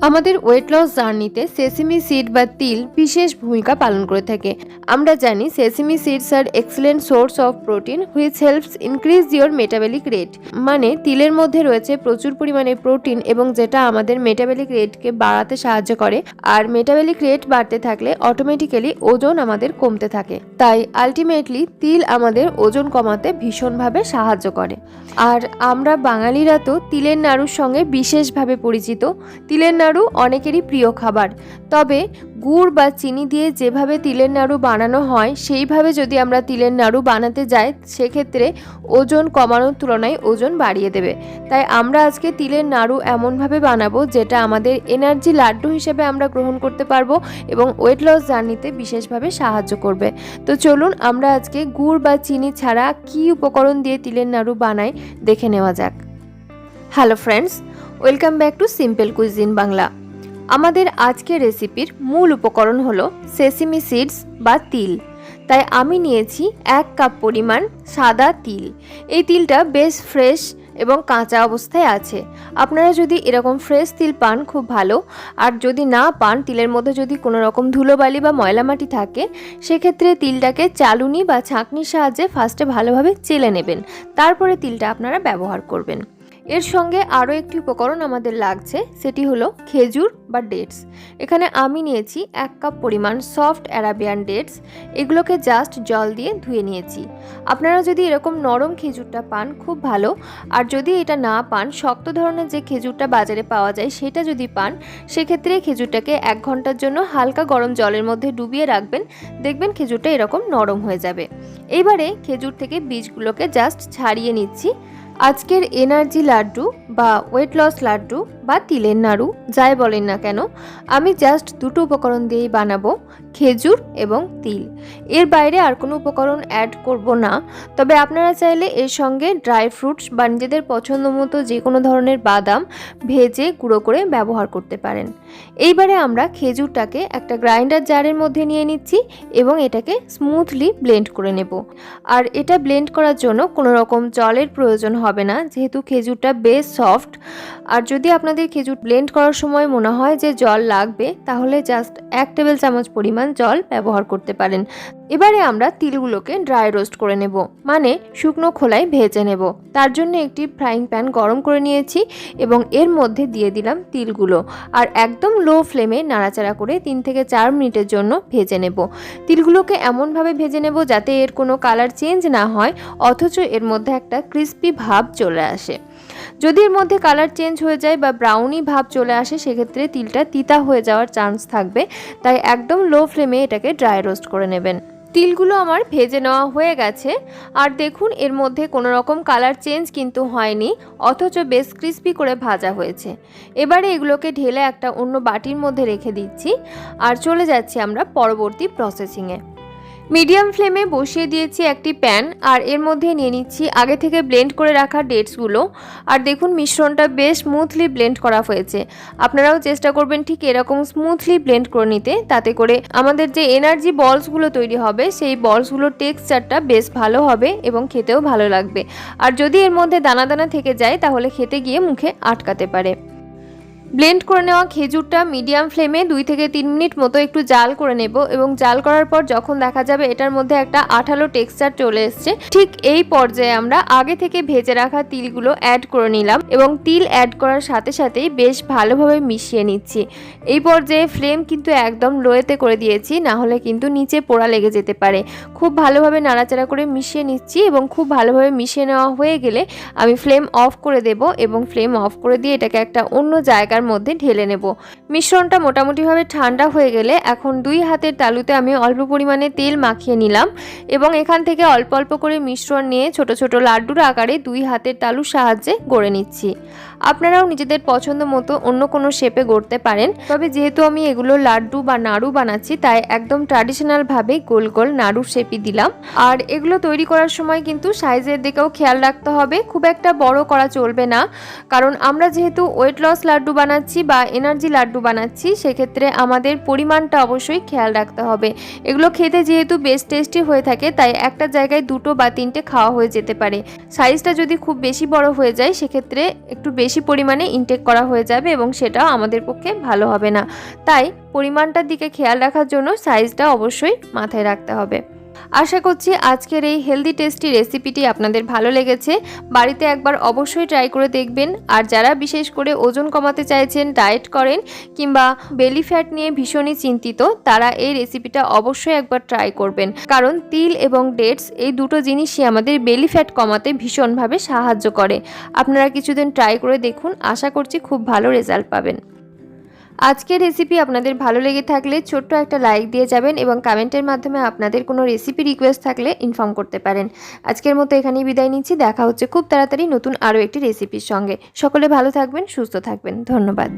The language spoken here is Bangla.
আমাদের ওয়েট লস জার্নিতে সেসিমি সিড বা তিল বিশেষ ভূমিকা পালন করে থাকে। আমরা জানি সেসিমি সিডস আর excellent source of protein which helps increase your metabolic rate. মানে তিলের মধ্যে রয়েছে প্রচুর পরিমাণে প্রোটিন এবং যেটা আমাদের মেটাবলিক রেটকে বাড়াতে সাহায্য করে। আর মেটাবলিক রেট বাড়তে থাকলে অটোমেটিক্যালি ওজন আমাদের কমতে থাকে। তাই আলটিমেটলি তিল আমাদের ওজন কমাতে ভীষণভাবে সাহায্য করে। আর আমরা বাঙালিরা তো তিলের নাড়ুর সঙ্গে বিশেষভাবে পরিচিত। তিলের নাড়ু অনেকেরই প্রিয় খাবার, তবে গুড় বা চিনি দিয়ে যেভাবে তিলের নাড়ু বানানো হয় সেইভাবে যদি আমরা তিলের নাড়ু বানাতে যাই সেক্ষেত্রে ওজন কমানোর তুলনায় ওজন বাড়িয়ে দেবে। তাই আমরা আজকে তিলের নাড়ু এমনভাবে বানাবো যেটা আমাদের এনার্জি লাড্ডু হিসেবে আমরা গ্রহণ করতে পারবো এবং ওয়েট লস জার্নিতে বিশেষভাবে সাহায্য করবে। তো চলুন আমরা আজকে গুড় বা চিনি ছাড়া কী উপকরণ দিয়ে তিলের নাড়ু বানাই দেখে নেওয়া যাক। Hello friends, welcome back to simple cuisine Bangla. আমাদের আজকের রেসিপির মূল উপকরণ হলো সেসিমি সিডস বা তিল। তাই আমি নিয়েছি 1 কাপ পরিমাণ সাদা তিল। এই তিলটা বেশ ফ্রেশ এবং কাঁচা অবস্থায় আছে। আপনারা যদি এরকম ফ্রেশ তিল পান খুব ভালো, আর যদি না পান তিলের মধ্যে যদি কোনো রকম ধুলোবালি বা ময়লা মাটি থাকে সেক্ষেত্রে তিলটাকে চালুনি বা ছাঁকনির সাহায্যে ফার্স্টে ভালোভাবে চেলে নেবেন, তারপরে তিলটা আপনারা ব্যবহার করবেন। এর সঙ্গে আরও একটি উপকরণ আমাদের লাগছে, সেটি হলো খেজুর বা ডেটস। এখানে আমি নিয়েছি 1 কাপ পরিমাণ সফট অ্যারাবিয়ান ডেটস। এগুলোকে জাস্ট জল দিয়ে ধুয়ে নিয়েছি। আপনারা যদি এরকম নরম খেজুরটা পান খুব ভালো, আর যদি এটা না পান শক্ত ধরনের যে খেজুরটা বাজারে পাওয়া যায় সেটা যদি পান সেক্ষেত্রে খেজুরটাকে 1 ঘন্টার জন্য হালকা গরম জলের মধ্যে ডুবিয়ে রাখবেন, দেখবেন খেজুরটা এরকম নরম হয়ে যাবে। এইবারে খেজুর থেকে বীজগুলোকে জাস্ট ছাড়িয়ে নিচ্ছি। আজকের এনার্জি লাড্ডু বা ওয়েট লস লাড্ডু বা তিলের নাড়ু যাই বলেন না কেন, আমি জাস্ট দুটো উপকরণ দিয়েই বানাবো, খেজুর এবং তিল। এর বাইরে আর কোনো উপকরণ অ্যাড করব না। তবে আপনারা চাইলে এর সঙ্গে ড্রাই ফ্রুটস বা নিজেদের পছন্দ মতো যে কোনো ধরনের বাদাম ভেজে গুঁড়ো করে ব্যবহার করতে পারেন। এইবারে আমরা খেজুরটাকে একটা গ্রাইন্ডার জারের মধ্যে নিয়ে নিচ্ছি এবং এটাকে স্মুথলি ব্লেন্ড করে নেব। আর এটা ব্লেন্ড করার জন্য কোনো রকম জলের প্রয়োজন হবে না, যেহেতু খেজুরটা বেশ সফট। আর যদি আপনাদের খেজুর ব্লেন্ড করার সময় মনে হয় যে জল লাগবে তাহলে জাস্ট 1 টেবিল চামচ পরিমাণ জল ব্যবহার করতে পারেন। এবারে আমরা তিলগুলোকে ড্রাই রোস্ট করে নেব, মানে শুকনো খোলায় ভেজে নেব। তার জন্য একটি ফ্রাইং প্যান গরম করে নিয়েছি এবং এর মধ্যে দিয়ে দিলাম তিলগুলো, আর একদম লো ফ্লেমে নাড়াচাড়া করে 3 থেকে 4 মিনিটের জন্য ভেজে নেব। তিলগুলোকে এমনভাবে ভেজে নেব যাতে এর কোনো কালার চেঞ্জ না হয় অথচ এর মধ্যে একটা ক্রিস্পি ভাব চলে আসে। যদি এর মধ্যে কালার চেঞ্জ হয়ে যায় বা ব্রাউনি ভাব চলে আসে সেক্ষেত্রে তিলটা তিতা হয়ে যাওয়ার চান্স থাকবে। তাই একদম লো ফ্লেমে এটাকে ড্রাই রোস্ট করে নেবেন। তিলগুলো আমার ভেজে নেওয়া হয়ে গেছে, আর দেখুন এর মধ্যে কোনো রকম কালার চেঞ্জ কিন্তু হয়নি, অথচ বেশ ক্রিস্পি করে ভাজা হয়েছে। এবারে এগুলোকে ঢেলে একটা অন্য বাটির মধ্যে রেখে দিচ্ছি আর চলে যাচ্ছি আমরা পরবর্তী প্রসেসিংয়ে। মিডিয়াম ফ্লেমে বসিয়ে দিয়েছি একটি প্যান, আর এর মধ্যে নিয়ে নিচ্ছি আগে থেকে ব্লেন্ড করে রাখা ডেটসগুলো। আর দেখুন মিশ্রণটা বেশ স্মুথলি ব্লেন্ড করা হয়েছে। আপনারাও চেষ্টা করবেন ঠিক এরকম স্মুথলি ব্লেন্ড করে নিতে, তাতে করে আমাদের যে এনার্জি বলসগুলো তৈরি হবে সেই বলসগুলোর টেক্সচারটা বেশ ভালো হবে এবং খেতেও ভালো লাগবে। আর যদি এর মধ্যে দানা দানা থেকে যায় তাহলে খেতে গিয়ে মুখে আটকাতে পারে। ব্লেন্ড করে নেওয়া খেজুরটা মিডিয়াম ফ্লেমে 2 থেকে 3 মিনিট মতো একটু জাল করে নেব এবং জাল করার পর যখন দেখা যাবে এটার মধ্যে একটা আঠালো টেক্সচার চলে এসছে, ঠিক এই পর্যায়ে আমরা আগে থেকে ভেজে রাখা তিলগুলো অ্যাড করে নিলাম এবং তিল অ্যাড করার সাথে সাথেই বেশ ভালোভাবে মিশিয়ে নিচ্ছি। এই পর্যায়ে ফ্লেম কিন্তু একদম লোয়েতে করে দিয়েছি, না হলে কিন্তু নিচে পোড়া লেগে যেতে পারে। খুব ভালোভাবে নাড়াচাড়া করে মিশিয়ে নিচ্ছি এবং খুব ভালোভাবে মিশিয়ে নেওয়া হয়ে গেলে আমি ফ্লেম অফ করে দেব এবং ফ্লেম অফ করে দিয়ে এটাকে একটা অন্য জায়গায় মধ্যে ঢেলে নেব। মিশ্রণটা মোটামুটিভাবে ঠান্ডা হয়ে গেলে এখন 2 হাতের তালুতে আমি অল্প পরিমাণে তেল মাখিয়ে নিলাম এবং এখান থেকে অল্প অল্প করে মিশ্রণ নিয়ে ছোট ছোট লাড্ডুর আকারে 2 হাতের তালুর সাহায্যে গড়ে নিচ্ছি। আপনারাও নিজেদের পছন্দ মতো অন্য কোনো শেপে গড়তে পারেন, তবে যেহেতু আমি এগুলো লাড্ডু বা নাড়ু বানাচ্ছি তাই একদম ট্র্যাডিশনাল ভাবে গোল গোল নাড়ুর শেপই দিলাম। আর এগুলো তৈরি করার সময় কিন্তু সাইজের দিকেও খেয়াল রাখতে হবে, খুব একটা বড় করা চলবে না, কারণ আমরা যেহেতু ওয়েট লস লাড্ডু বানাচ্ছি বা এনার্জি লাড্ডু বানাচ্ছি সেক্ষেত্রে আমাদের পরিমাণটা অবশ্যই খেয়াল রাখতে হবে। এগুলো খেতে যেহেতু বেশ টেস্টি হয়ে থাকে তাই একটা জায়গায় 2 বা 3টে খাওয়া হয়ে যেতে পারে। সাইজটা যদি খুব বেশি বড় হয়ে যায় সেক্ষেত্রে একটু বেশি বেশি পরিমাণে ইনটেক করা হয়ে যাবে এবং সেটাও আমাদের পক্ষে ভালো হবে না। তাই পরিমাণটার দিকে খেয়াল রাখার জন্য সাইজটা অবশ্যই মাথায় রাখতে হবে। আশা করছি আজকের এই হেলদি টেস্টি রেসিপিটি আপনাদের ভালো লেগেছে। বাড়িতে একবার অবশ্যই ট্রাই করে দেখবেন। আর যারা বিশেষ করে ওজন কমাতে চাইছেন, ডায়েট করেন কিংবা বেলি ফ্যাট নিয়ে ভীষণই চিন্তিত, তারা এই রেসিপিটা অবশ্যই একবার ট্রাই করবেন। কারণ তিল এবং ডেটস এই দুটো জিনিসই আমাদের বেলি ফ্যাট কমাতে ভীষণভাবে সাহায্য করে। আপনারা কিছুদিন ট্রাই করে দেখুন, আশা করছি খুব ভালো রেজাল্ট পাবেন। আজকের রেসিপি আপনাদের ভালো লেগে থাকলে ছোট্ট একটা লাইক দিয়ে যাবেন এবং কমেন্টের মাধ্যমে আপনাদের কোনো রেসিপি রিকোয়েস্ট থাকলে ইনফর্ম করতে পারেন। আজকের মতো এখানেই বিদায় নিচ্ছি। দেখা হচ্ছে খুব তাড়াতাড়ি নতুন আরও একটি রেসিপির সঙ্গে। সকলে ভালো থাকবেন, সুস্থ থাকবেন। ধন্যবাদ।